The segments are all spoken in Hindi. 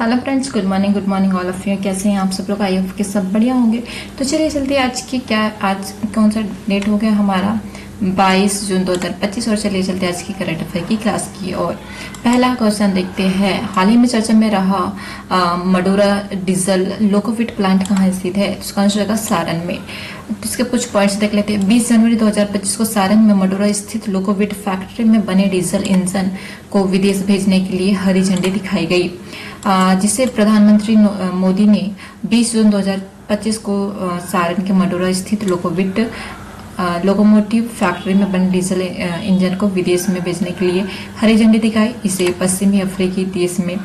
Hello friends, good morning all of you. कैसे हैं आप सब लोग? आई होप कि सब बढ़िया होंगे। तो चलिए चलते हैं आज कौन सा डेट हो गया हमारा 22 जून 2025। और चलिए चलते हैं आज की करंट अफेयर की क्लास की। और पहला क्वेश्चन देखते हैं। हाल ही में चर्चा में रहा मडूरा डीजल लोकोविट प्लांट कहाँ स्थित है? उसका आंसर होगा सारण में। इसके कुछ पॉइंट्स देख लेते हैं। 20 जनवरी 2025 को सारण में मडूरा स्थित लोकोविट फैक्ट्री में बने डीजल इंजन को विदेश भेजने के लिए हरी झंडी दिखाई गई, जिसे प्रधानमंत्री मोदी ने 20 जून 2025 को सारण के मडूरा स्थित लोकोविट लोकोमोटिव फैक्ट्री में बने डीजल इंजन को विदेश में भेजने के लिए हरी झंडी दिखाई। इसे पश्चिमी अफ्रीकी देश में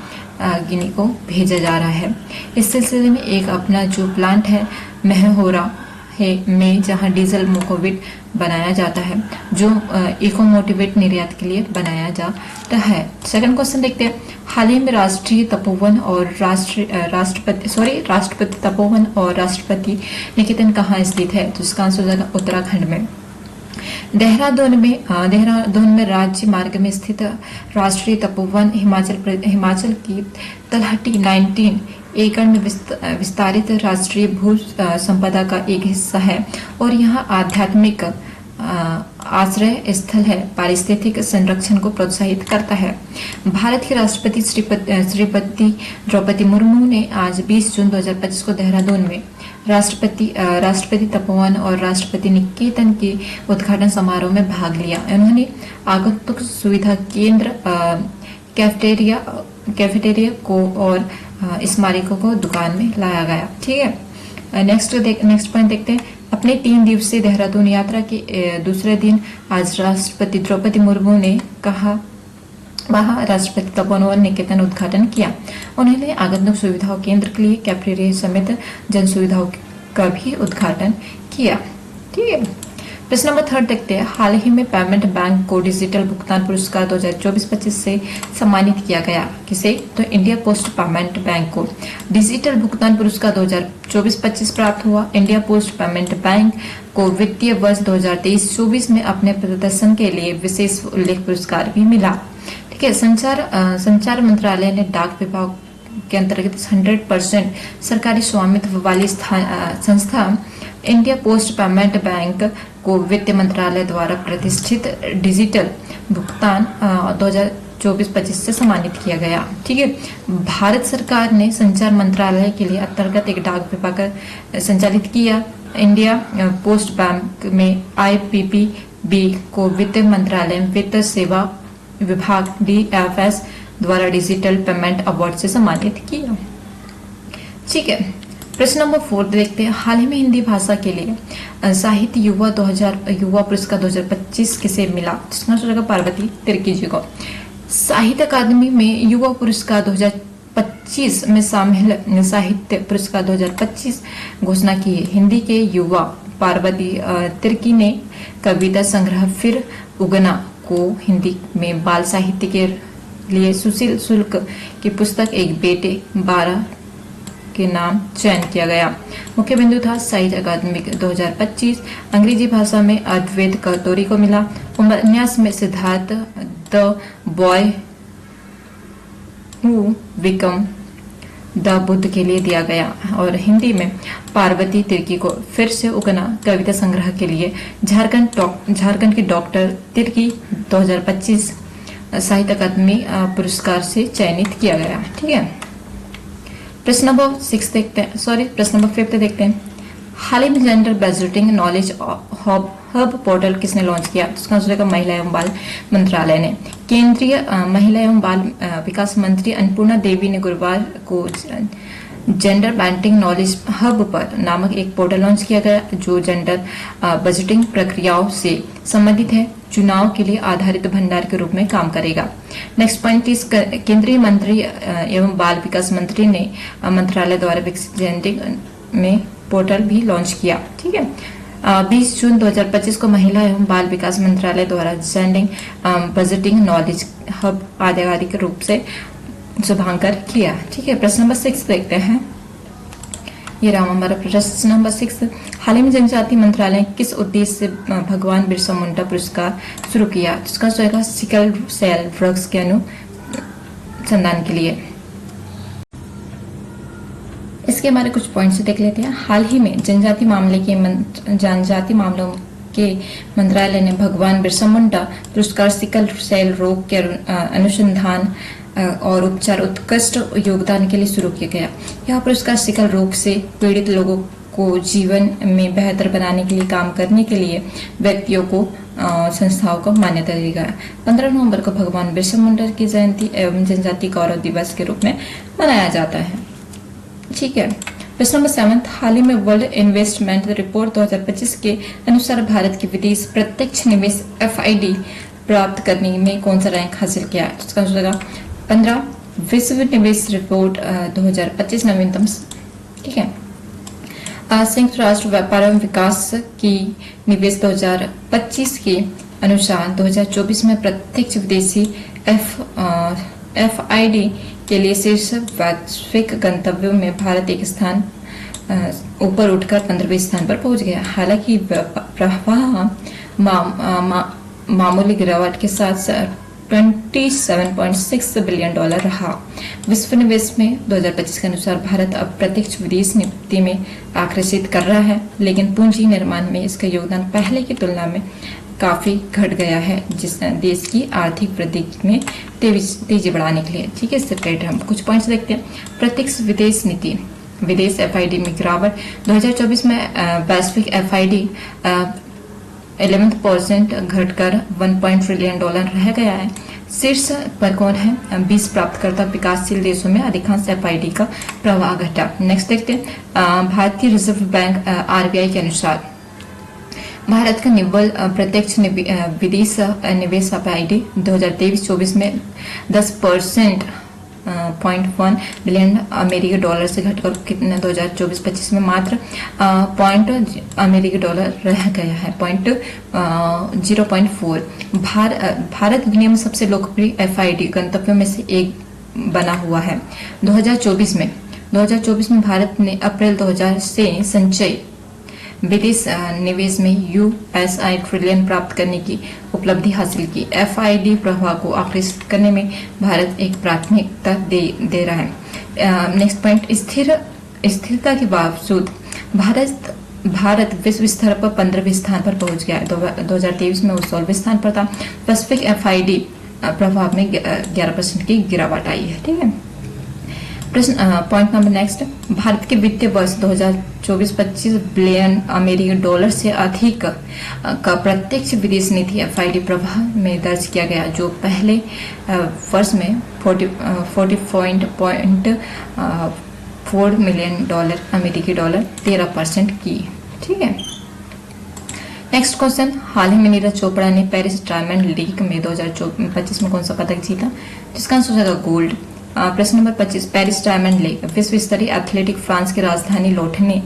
गिनी को भेजा जा रहा है। इस सिलसिले में एक अपना जो प्लांट है मेहहोरा है में जहां डीजल मोकोविट बनाया जाता है, जो इकोमोटिवेट निर्यात के लिए बनाया जाता है। सेकंड क्वेश्चन देखते हैं। हाल ही में राष्ट्रीय तपोवन और राष्ट्रपति तपोवन और राष्ट्रपति निकेतन कहाँ स्थित है? तो इसका आंसर हो जाएगा उत्तराखंड में। देहरादून में राज्य मार्ग में स्थित राष्ट्रीय तपोवन हिमाचल की तलहटी 19 एकड़ में विस्तारित राष्ट्रीय भू संपदा का एक हिस्सा है और यहाँ आध्यात्मिक आश्रय स्थल है। पारिस्थितिक संरक्षण को प्रोत्साहित करता है। भारत के राष्ट्रपति श्रीमती द्रौपदी मुर्मू ने आज 20 जून 2025 को देहरादून में राष्ट्रपति तपोवन और राष्ट्रपति निकेतन के उद्घाटन समारोह में भाग लिया। उन्होंने आगंतुक सुविधा केंद्र, कैफेटेरिया को और स्मारकों को दुकान में लाया गया। ठीक है, नेक्स्ट पॉइंट देखते हैं। अपने 3 दिवसीय देहरादून यात्रा के दूसरे दिन आज राष्ट्रपति द्रौपदी मुर्मू ने वहां राष्ट्रपति तपोवन और निकेतन उद्घाटन किया। उन्होंने आगंतुक सुविधाओं केंद्र के लिए कैफेटेरिया समेत जन सुविधाओं का भी उद्घाटन किया। ठीक है, प्रश्न नंबर 3 देखते हैं। हाल ही में पेमेंट बैंक को डिजिटल भुगतान पुरस्कार 2024-25 से सम्मानित किया गया। किसे? तो इंडिया पोस्ट पेमेंट बैंक को डिजिटल भुगतान पुरस्कार 2024-25 प्राप्त हुआ। इंडिया पोस्ट पेमेंट बैंक को वित्तीय वर्ष 2023-24 में अपने प्रदर्शन के लिए विशेष उल्लेख पुरस्कार भी मिला। ठीक है, संचार मंत्रालय ने डाक विभाग के अंतर्गत 100% सरकारी स्वामित्व वाली संस्था इंडिया पोस्ट पेमेंट बैंक को वित्त मंत्रालय द्वारा प्रतिष्ठित डिजिटल भुगतान 2024-25 से सम्मानित किया गया। ठीक है, भारत सरकार ने संचार मंत्रालय के लिए अंतर्गत एक डाक विभाग संचालित किया। इंडिया पोस्ट बैंक में IPPB को वित्त मंत्रालय वित्त सेवा विभाग DFS द्वारा डिजिटल पेमेंट अवार्ड से सम्मानित किया। ठीक है, प्रश्न नंबर 4 देखते हैं। हाल ही में हिंदी भाषा के लिए साहित्य युवा पुरस्कार 2025 किसे मिला? जिसका आंसर होगा पार्वती तिर्की जी को। साहित्य अकादमी में युवा पुरस्कार 2025 में शामिल साहित्य पुरस्कार 2025 घोषणा की है। हिंदी के युवा पार्वती तिर्की ने कविता संग्रह फिर उगना को हिंदी में बाल साहित्य के लिए सुशील शुक्ल की पुस्तक एक बेटे 12 के नाम चयन किया गया। मुख्य बिंदु था साहित्य अकादमी 2025। अंग्रेजी भाषा में अद्वैत कतोरी को मिला। उपन्यास में Siddharth the boy who become the Buddha के लिए दिया गया। और हिंदी में पार्वती तिर्की को फिर से उगना कविता संग्रह के लिए झारखंड की डॉक्टर तिर्की 2025 साहित्य अकादमी पुरस्कार से चयनित किया गया। ठीक है, प्रश्न नंबर 5 देखते हैं। हाल ही में gender budgeting knowledge hub portal किसने लॉन्च किया? उसका आंसर है महिला एवं बाल मंत्रालय ने। केंद्रीय महिला एवं बाल विकास मंत्री अन्नपूर्णा देवी ने गुरुवार को जेंडर बैंटिंग नॉलेज हब पर नामक एक पोर्टल लॉन्च किया गया, जो जेंडर बजटिंग प्रक्रियाओं से संबंधित है। चुनाव के लिए आधारित भंडार के रूप में काम करेगा। नेक्स्ट पॉइंट इस केंद्रीय मंत्री एवं बाल विकास मंत्री ने मंत्रालय द्वारा विकसित जेंडर में पोर्टल भी लॉन्च किया। ठीक है, 20 जून 2025 को महिला एवं बाल विकास मंत्रालय द्वारा जेंडर बजटिंग नॉलेज हब आधिकारिक रूप से शुभारंभ किया। ठीक है, प्रश्न नंबर 6 देखते हैं। ये रहा हमारा प्रश्न नंबर 6। हाल ही में जनजाति मंत्रालय ने किस उद्देश्य से भगवान बिरसा मुंडा पुरस्कार शुरू किया? जिसका सिकल सेल ड्रग्स के अनुसंधान के लिए। इसके हमारे कुछ पॉइंट्स देख लेते हैं। हाल ही में जनजाति मामलों के मंत्रालय ने भगवान बिरसा मुंडा पुरस्कार सिकल सेल रोग के अनुसंधान और उपचार उत्कृष्ट योगदान के लिए शुरू किया गया। यह पुरस्कार सिकल रोग से पीड़ित लोगों को जीवन में बेहतर बनाने के लिए काम करने के लिए व्यक्तियों को संस्थाओं को मान्यता दी गई। 15 नवंबर को भगवान बिरसा मुंडा की जयंती एवं जनजाति गौरव दिवस के रूप में मनाया जाता है। ठीक है। प्रश्न नंबर 7, हाल ही में वर्ल्ड इन्वेस्टमेंट रिपोर्ट 2025 के अनुसार भारत के विदेश प्रत्यक्ष निवेश FID प्राप्त करने में कौन सा रैंक हासिल किया? इसका आंसर होगा 15 विश्व निवेश रिपोर्ट 2025 नवीनतम। ठीक है। संयुक्त राष्ट्र व्यापार एवं विकास की निवेश 2025 के अनुसार 2024 में प्रत्यक्ष विदेशी FID के लिए शीर्ष वैश्विक गंतव्यों में भारत एक स्थान ऊपर उठकर 15वें स्थान पर पहुंच गया। हालांकि प्रवाह मामूली गिरावट के साथ 27.6 बिलियन डॉलर रहा। विश्व निवेश में 2025 के अनुसार भारत अब प्रत्यक्ष विदेश नीति में आकर्षित कर रहा है, लेकिन पूंजी निर्माण में इसका योगदान पहले की तुलना में काफी घट गया है, जिसने देश की आर्थिक वृद्धि में तेजी बढ़ाने के लिए। ठीक है। इससे रिलेटेड हम कुछ पॉइंट्स देखते हैं। प्रत्यक्ष विदेश नीति, विदेश FID में गिरावट 2024 में वैश्विक FID 11% घटकर 1 ट्रिलियन डॉलर रह गया है। शीर्ष पर कौन है? 20 प्राप्तकर्ता विकासशील देशों में अधिकांश FID का प्रवाह घटा। नेक्स्ट देखते हैं। भारतीय रिजर्व बैंक RBI के अनुसार भारत का निव्वल प्रत्यक्ष विदेश निवेश FID 2023-24 में 10% 0.1 बिलियन अमेरिकी डॉलर से घटकर कितना 2024-25 में मात्र $0.1 रह गया है, 0.4। भारत दुनिया में सबसे लोकप्रिय FID गंतव्यों में से एक बना हुआ है। 2024 में भारत ने अप्रैल 2000 से संचयी विदेश निवेश में US ट्रिलियन प्राप्त करने की उपलब्धि हासिल की। FID प्रवाह को आकर्षित करने में भारत एक प्राथमिकता दे रहा है। नेक्स्ट पॉइंट, स्थिरता के बावजूद भारत विश्व स्तर पर 15वें स्थान पर पहुंच गया है। 2023 में वो 16वें स्थान पर था। पैसिफिक FID प्रभाव में 11% की गिरावट आई है। ठीक है। प्रश्न पॉइंट नंबर नेक्स्ट, भारत के वित्तीय वर्ष 2024-25 बिलियन अमेरिकी डॉलर से अधिक का प्रत्यक्ष विदेश नीति FID प्रवाह में दर्ज किया गया, जो पहले वर्ष में 40.4 मिलियन डॉलर अमेरिकी डॉलर 13% की। ठीक है। नेक्स्ट क्वेश्चन, हाल ही में नीरज चोपड़ा ने पेरिस डायमंड लीग में 2025 में कौन सा पदक जीता? जिसका आंसर होगा गोल्ड। प्रश्न नंबर 25, पेरिस डायमंड लीग विश्व स्तरीय एथलेटिक फ्रांस की राजधानी लौटने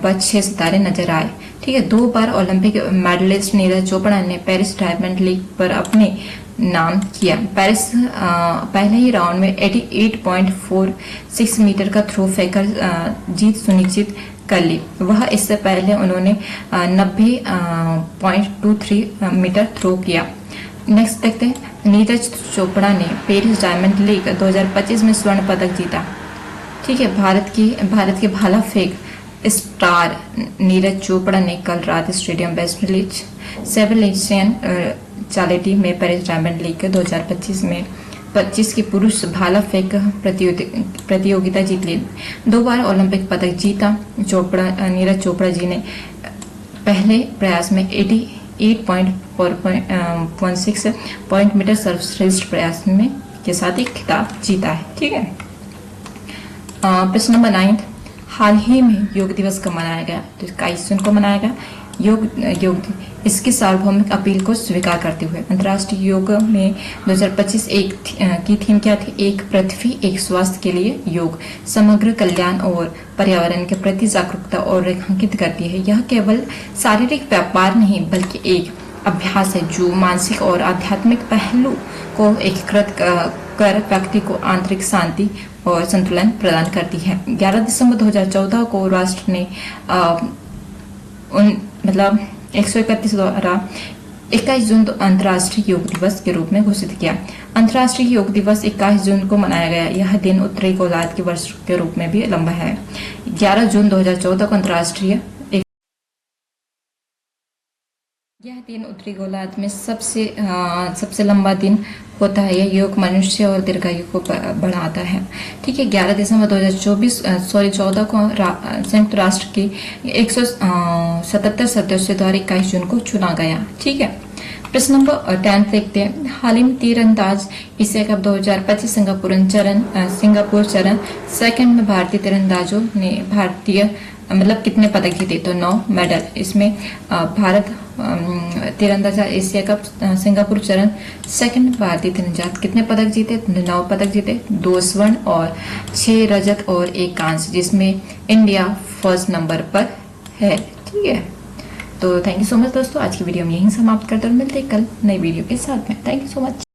पर 6 सितारे नजर आए। ठीक है। 2 बार ओलंपिक मेडलिस्ट नीरज चोपड़ा ने पेरिस डायमंड लीग पर अपने नाम किया। पेरिस पहले ही राउंड में 88.46 मीटर का थ्रो फेंकर जीत सुनिश्चित कर ली। वह इससे पहले उन्होंने 90.23 मीटर थ्रो किया। नेक्स्ट देखते हैं, नीरज चोपड़ा ने पेरिस डायमंड लीग 2025 में स्वर्ण पदक जीता। ठीक है। भारत के भाला फेंक स्टार नीरज चोपड़ा ने कल रात स्टेडियम वेस्ट विलेज सेबेस्टियन चालेटी में पेरिस डायमंड लीग 2025 की पुरुष भाला फेंक प्रतियोगिता जीत ली। 2 बार ओलंपिक पदक जीता नीरज चोपड़ा जी ने पहले प्रयास में 88.416 पॉइंट मीटर सर्वश्रेष्ठ प्रयास में के साथ एक खिताब जीता है। ठीक है। प्रश्न नंबर 9, हाल ही में योग दिवस कब मनाया गया? तो 21 जून को मनाया गया। योग इसकी सार्वभौमिक अपील को स्वीकार करते हुए अंतर्राष्ट्रीय योग में 2025 की थीम क्या थी? एक पृथ्वी एक स्वास्थ्य के लिए योग समग्र कल्याण और पर्यावरण के प्रति जागरूकता और रेखांकित करती है। यह केवल शारीरिक व्यापार नहीं बल्कि एक अभ्यास है जो मानसिक और आध्यात्मिक पहलू को एकीकृत कर व्यक्ति को आंतरिक शांति और संतुलन प्रदान करती है। 11 दिसंबर 2014 को राष्ट्र ने 131 द्वारा 21 जून तो अंतर्राष्ट्रीय योग दिवस के रूप में घोषित किया। अंतर्राष्ट्रीय योग दिवस 21 जून को मनाया गया। यह दिन उत्तरी गोलार्ध के वर्ष के रूप में भी लंबा है। 11 जून 2014 को अंतर्राष्ट्रीय यह दिन उत्तरी गोलार्ध में सबसे लंबा दिन होता है। यह योग मनुष्य और दीर्घायु को बढ़ाता है। ठीक है। 11 दिसंबर 2014 को संयुक्त राष्ट्र की 177 सदस्यों द्वारा 21 जून को चुना गया। ठीक है। प्रश्न नंबर 10 देखते हैं। हाल ही में तीरंदाज एशिया कप 2025 सिंगापुर चरण सेकंड में भारतीय तीरंदाजों ने कितने पदक जीते? तो 9 मेडल। इसमें भारत तीरंदाज एशिया कप सिंगापुर चरण सेकंड भारतीय तीरंदाज कितने पदक जीते? 9 पदक जीते। 2 स्वर्ण और 6 रजत और 1 कांस्य, जिसमें इंडिया फर्स्ट नंबर पर है। ठीक है। तो थैंक यू सो मच दोस्तों। आज की वीडियो हम यहीं समाप्त करते हैं और मिलते हैं कल नई वीडियो के साथ में। Thank you so much.